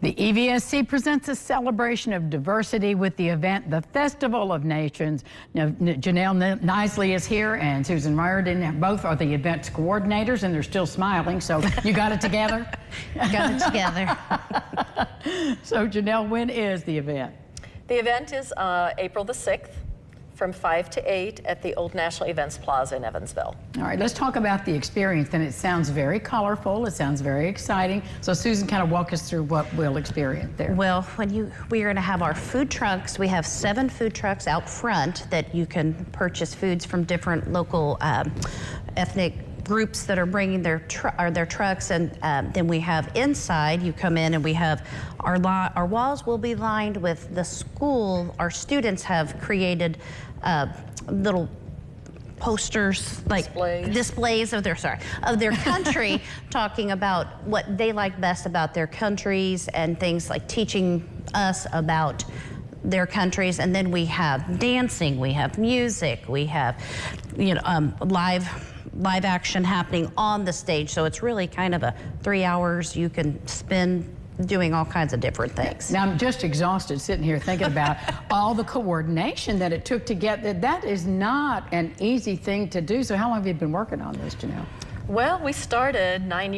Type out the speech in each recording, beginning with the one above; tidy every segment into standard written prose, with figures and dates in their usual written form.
The EVSC presents a celebration of diversity with the event, the Festival of Nations. Now, Janelle Knisley is here and Susan Riordan. Both are the event's coordinators, and they're still smiling, so you got it together? Got it together. So, Janelle, when is the event? The event is April the 6th from 5 to 8 at the Old National Events Plaza in Evansville. All right, let's talk about the experience. And it sounds very colorful. It sounds very exciting. So, Susan, kind of walk us through what we'll experience there. Well, we are going to have our food trucks. We have 7 food trucks out front that you can purchase foods from different local ethnic groups that are bringing their trucks, and then we have inside, you come in and we have our walls will be lined with the school. Our students have created little posters, like displays of their country, talking about what they like best about their countries and things like teaching us about their countries. And then we have dancing, we have music, we have live action happening on the stage. So it's really kind of a 3 hours you can spend doing all kinds of different things. Now, I'm just exhausted sitting here thinking about all the coordination that it took to get that. That is not an easy thing to do. So how long have you been working on this, Janelle? Well, we started 11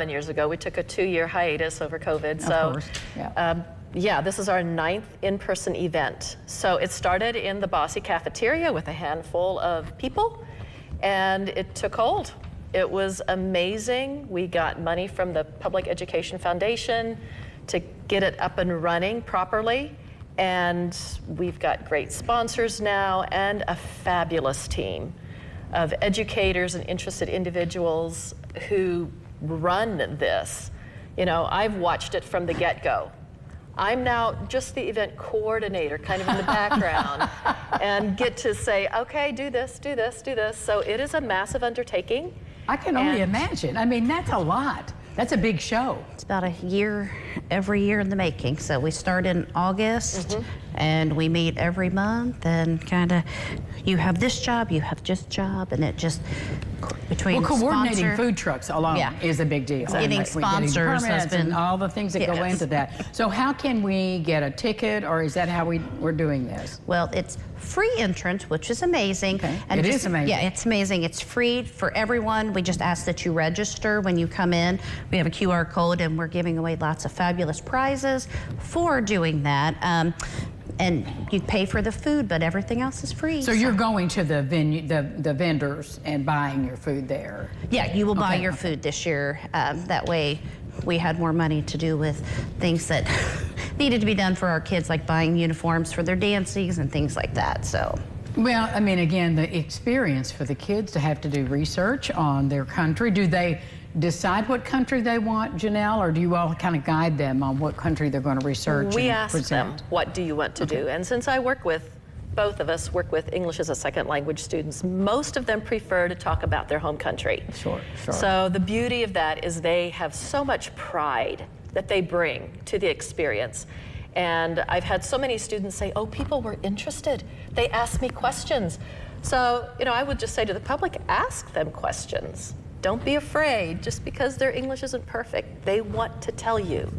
years ago. We took a 2-year hiatus over COVID. Of course, yeah. Yeah, this is our 9th in-person event. So it started in the Bosse cafeteria with a handful of people, and it took hold. It was amazing. We got money from the Public Education Foundation to get it up and running properly. And we've got great sponsors now and a fabulous team of educators and interested individuals who run this. You know, I've watched it from the get-go. I'm now just the event coordinator, kind of in the background, and get to say, okay, do this, do this, do this. So it is a massive undertaking. I can only imagine. I mean, that's a lot. That's a big show. It's about a year, every year in the making. So we start in August, and we meet every month, and kind of, you have this job, you have this job, and it just, between coordinating food trucks alone is a big deal. Getting sponsors has been, and all the things that go into that. So how can we get a ticket, or is that how we're doing this? Well, it's free entrance, which is amazing. Okay. And it is amazing. Yeah, it's amazing. It's free for everyone. We just ask that you register when you come in. We have a QR code, and we're giving away lots of fabulous prizes for doing that. And you pay for the food, but everything else is free. So you're going to the venue, the vendors, and buying your food there? Yeah, you will buy your food this year. That way, we had more money to do with things that needed to be done for our kids, like buying uniforms for their dances and things like that. So. Well, I mean, again, the experience for the kids to have to do research on their country. Do they decide what country they want, Janelle, or do you all kind of guide them on what country they're going to research? We ask them, what do you want to do? And since both of us work with English as a second language students, most of them prefer to talk about their home country. Sure. So the beauty of that is they have so much pride that they bring to the experience. And I've had so many students say, oh, people were interested. They asked me questions. So, I would just say to the public, ask them questions. Don't be afraid. Just because their English isn't perfect, they want to tell you.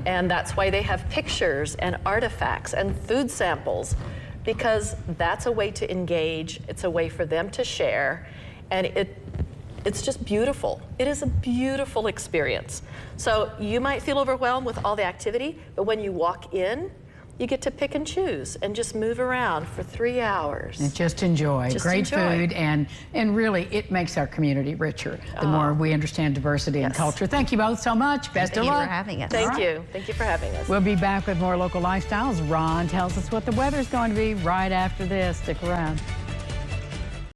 And that's why they have pictures and artifacts and food samples, because that's a way to engage. It's a way for them to share. And it's just beautiful. It is a beautiful experience. So you might feel overwhelmed with all the activity, but when you walk in, you get to pick and choose and just move around for 3 hours. And just enjoy. Great food, and really it makes our community richer the more we understand diversity and culture. Thank you both so much. Best of luck. Thank you for having us. Thank you. Thank you for having us. We'll be back with more local lifestyles. Ron tells us what the weather's going to be right after this. Stick around.